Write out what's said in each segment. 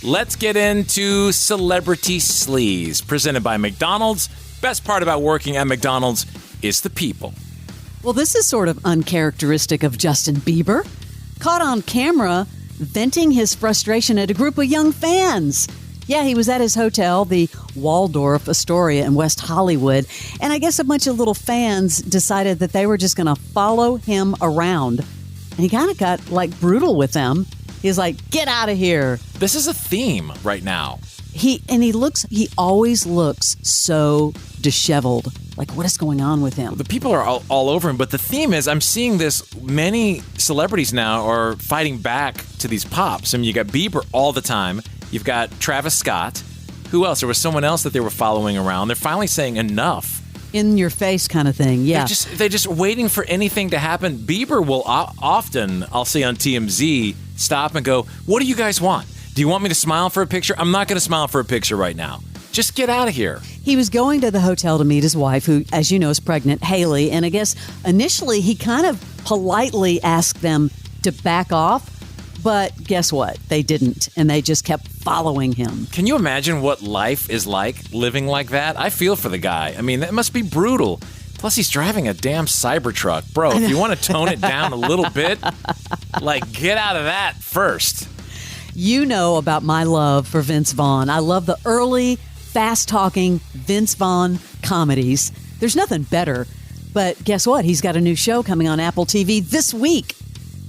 Let's get into Celebrity Sleaze, presented by McDonald's. Best part about working at McDonald's is the people. Well, this is sort of uncharacteristic of Justin Bieber. Caught on camera venting his frustration at a group of young fans. Yeah, he was at his hotel, the Waldorf Astoria in West Hollywood, and I guess a bunch of little fans decided that they were just going to follow him around. And he kind of got, brutal with them. He's like, get out of here. This is a theme right now. He always looks so disheveled. Like, what is going on with him? The people are all over him, but the theme is I'm seeing this. Many celebrities now are fighting back to these pops. I mean, you got Bieber all the time. You've got Travis Scott. Who else? There was someone else that they were following around. They're finally saying enough. In your face kind of thing, yeah. They're just waiting for anything to happen. Bieber will often, I'll see on TMZ, stop and go, what do you guys want? Do you want me to smile for a picture? I'm not going to smile for a picture right now. Just get out of here. He was going to the hotel to meet his wife, who, as you know, is pregnant, Haley. And I guess initially he kind of politely asked them to back off. But guess what? They didn't. And they just kept following him. Can you imagine what life is like living like that? I feel for the guy. I mean, that must be brutal. Plus, he's driving a damn Cybertruck. Bro, if you want to tone it down a little bit, get out of that first. You know about my love for Vince Vaughn. I love the early, fast-talking Vince Vaughn comedies. There's nothing better. But guess what? He's got a new show coming on Apple TV this week.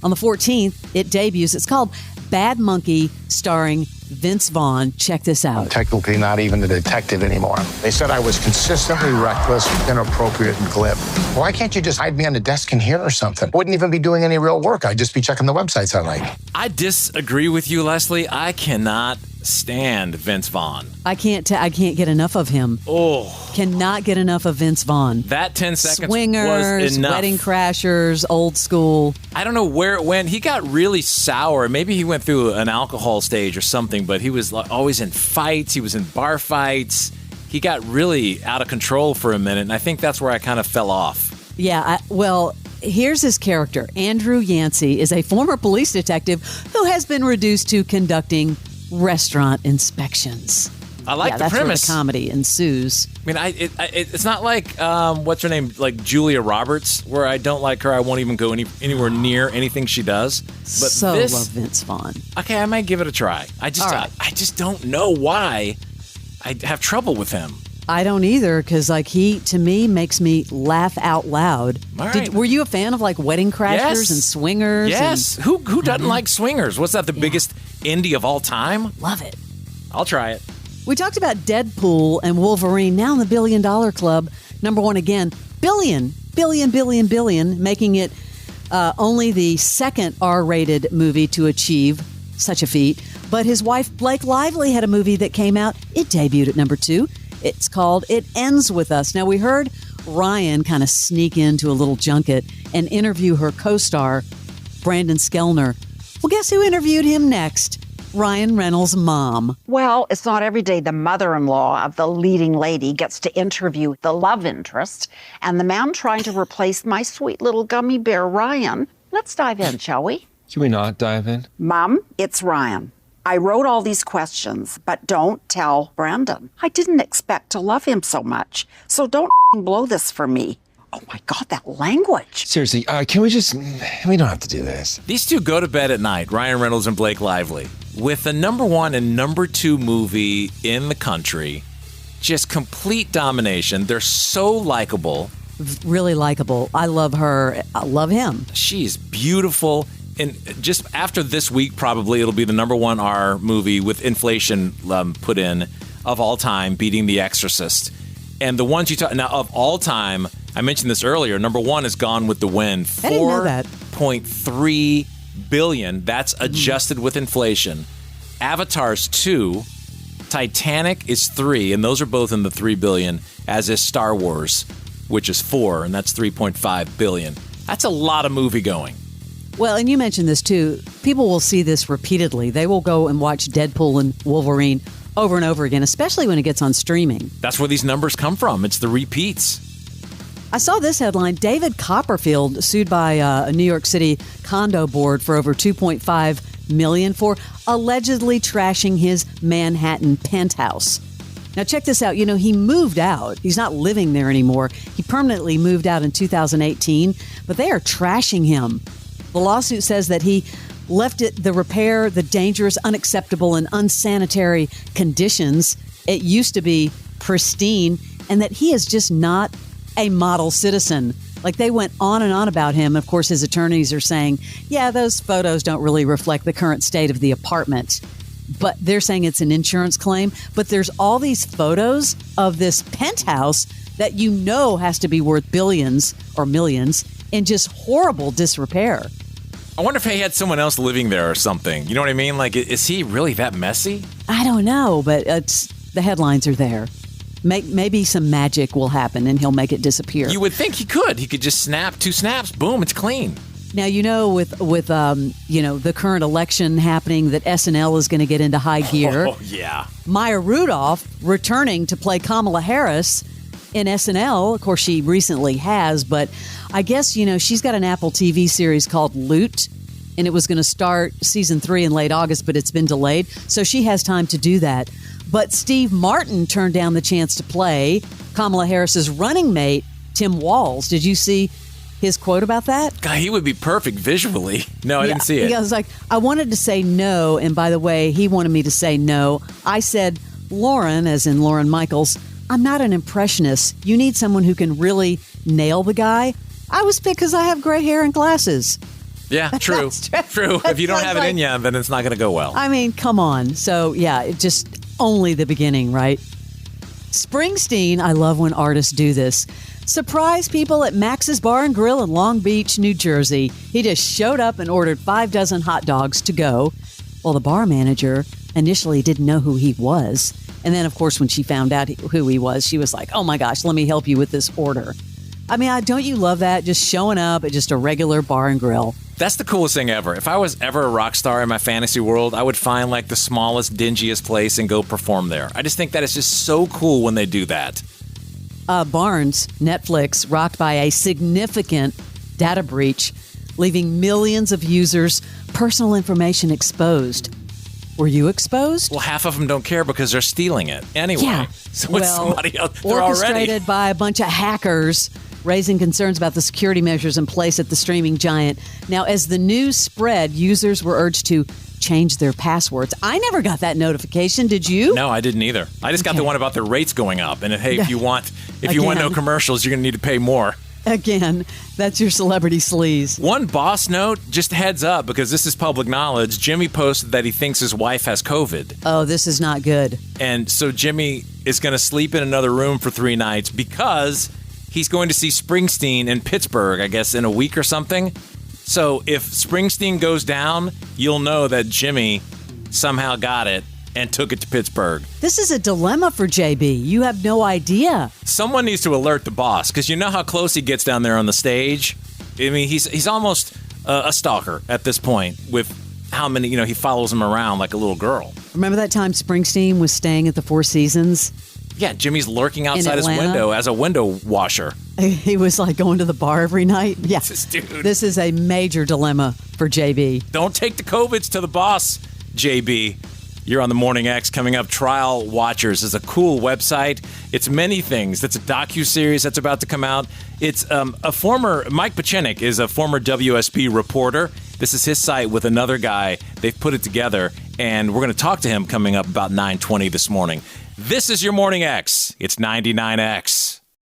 On the 14th, it debuts. It's called Bad Monkey, starring Vince Vaughn. Check this out. I'm technically not even a detective anymore. They said I was consistently reckless, inappropriate, and glib. Why can't you just hide me on the desk in here or something? Wouldn't even be doing any real work. I'd just be checking the websites I like. I disagree with you, Leslie. I cannot stand Vince Vaughn. I can't get enough of him. Oh. Cannot get enough of Vince Vaughn. That 10 seconds Swingers, was enough. Wedding Crashers, Old School. I don't know where it went. He got really sour. Maybe he went through an alcohol stage or something, but he was always in fights. He was in bar fights. He got really out of control for a minute, and I think that's where I kind of fell off. Yeah, here's his character. Andrew Yancey is a former police detective who has been reduced to conducting restaurant inspections. I like the premise. Where the comedy ensues. I mean, it's not like what's her name, like Julia Roberts, where I don't like her. I won't even go anywhere near anything she does. But love Vince Vaughn. Okay, I might give it a try. I just don't know why I have trouble with him. I don't either, because he to me makes me laugh out loud. Right. Were you a fan of Wedding Crashers and Swingers? Yes. Who doesn't like Swingers? What's that? The biggest indie of all time? Love it. I'll try it. We talked about Deadpool and Wolverine, now in the $1 billion club. Number one again, billion, making it only the second R-rated movie to achieve such a feat. But his wife, Blake Lively, had a movie that came out. It debuted at number 2. It's called It Ends With Us. Now, we heard Ryan kind of sneak into a little junket and interview her co-star, Brandon Skellner. Well, guess who interviewed him next? Ryan Reynolds' mom. Well, it's not every day the mother-in-law of the leading lady gets to interview the love interest and the man trying to replace my sweet little gummy bear, Ryan. Let's dive in, shall we? Can we not dive in? Mom, it's Ryan. I wrote all these questions, but don't tell Brandon. I didn't expect to love him so much, so don't blow this for me. Oh my God, that language. Seriously, we don't have to do this. These two go to bed at night, Ryan Reynolds and Blake Lively, with the number 1 and number 2 movie in the country. Just complete domination. They're so likable. Really likable. I love her. I love him. She's beautiful. And just after this week, probably it'll be the number 1 R movie with inflation put in of all time, beating The Exorcist. And the ones you talk now of all time, I mentioned this earlier. Number 1 is Gone with the Wind. I didn't know that. $4.3 billion. That's adjusted with inflation. Avatar's 2. Titanic is 3, and those are both in the $3 billion, as is Star Wars, which is 4, and that's $3.5 billion. That's a lot of movie going. Well, and you mentioned this too. People will see this repeatedly. They will go and watch Deadpool and Wolverine over and over again, especially when it gets on streaming. That's where these numbers come from. It's the repeats. I saw this headline. David Copperfield sued by a New York City condo board for over $2.5 million for allegedly trashing his Manhattan penthouse. Now, check this out. You know, he moved out. He's not living there anymore. He permanently moved out in 2018, but they are trashing him. The lawsuit says that he left it the repair, the dangerous, unacceptable, and unsanitary conditions. It used to be pristine, and that he is just not a model citizen. Like, they went on and on about him. Of course, his attorneys are saying, yeah, those photos don't really reflect the current state of the apartment. But they're saying it's an insurance claim. But there's all these photos of this penthouse that you know has to be worth billions or millions in just horrible disrepair. I wonder if he had someone else living there or something. You know what I mean? Like, is he really that messy? I don't know, but the headlines are there. Maybe some magic will happen and he'll make it disappear. You would think he could. He could just snap 2 snaps. Boom, it's clean. Now, you know, with the current election happening, that SNL is going to get into high gear. Oh, yeah. Maya Rudolph returning to play Kamala Harris in SNL. Of course, she recently has, but I guess, you know, she's got an Apple TV series called Loot, and it was going to start season 3 in late August, but it's been delayed. So she has time to do that. But Steve Martin turned down the chance to play Kamala Harris's running mate, Tim Walz. Did you see his quote about that? God, he would be perfect visually. No, I didn't see it. I was like, I wanted to say no, and by the way, he wanted me to say no. I said, Lauren, as in Lauren Michaels, I'm not an impressionist. You need someone who can really nail the guy. I was picked because I have gray hair and glasses. Yeah, true. True. If you don't have it in you, then it's not going to go well. I mean, come on. So, yeah, it just only the beginning, right? Springsteen, I love when artists do this. Surprise people at Max's Bar and Grill in Long Beach, New Jersey. He just showed up and ordered 5 dozen hot dogs to go. Well, the bar manager initially didn't know who he was. And then, of course, when she found out who he was, she was like, oh my gosh, let me help you with this order. I mean, don't you love that? Just showing up at just a regular bar and grill. That's the coolest thing ever. If I was ever a rock star in my fantasy world, I would find like the smallest, dingiest place and go perform there. I just think that is just so cool when they do that. Barnes, Netflix, rocked by a significant data breach, leaving millions of users' personal information exposed. Were you exposed? Well, half of them don't care because they're stealing it anyway. Yeah. So it's somebody else. They're orchestrated already by a bunch of hackers, raising concerns about the security measures in place at the streaming giant. Now, as the news spread, users were urged to change their passwords. I never got that notification. Did you? No, I didn't either. I just got the one about the rates going up. And hey, if you want no commercials, you're going to need to pay more. Again, that's your Celebrity Sleaze. One boss note, just heads up, because this is public knowledge. Jimmy posted that he thinks his wife has COVID. Oh, this is not good. And so Jimmy is going to sleep in another room for 3 nights because he's going to see Springsteen in Pittsburgh, I guess, in a week or something. So if Springsteen goes down, you'll know that Jimmy somehow got it and took it to Pittsburgh. This is a dilemma for JB. You have no idea. Someone needs to alert the boss, because you know how close he gets down there on the stage? I mean, he's almost a stalker at this point with how many, he follows him around like a little girl. Remember that time Springsteen was staying at the Four Seasons? Yeah, Jimmy's lurking outside his window as a window washer. He was like going to the bar every night. Yeah, this is a major dilemma for JB. Don't take the COVIDs to the boss, JB. You're on the Morning X. Coming up, Trial Watchers is a cool website. It's many things. That's a docuseries that's about to come out. It's Mike Pachenik is a former WSB reporter. This is his site with another guy. They've put it together, and we're going to talk to him coming up about 9:20 this morning. This is your Morning X. It's 99X.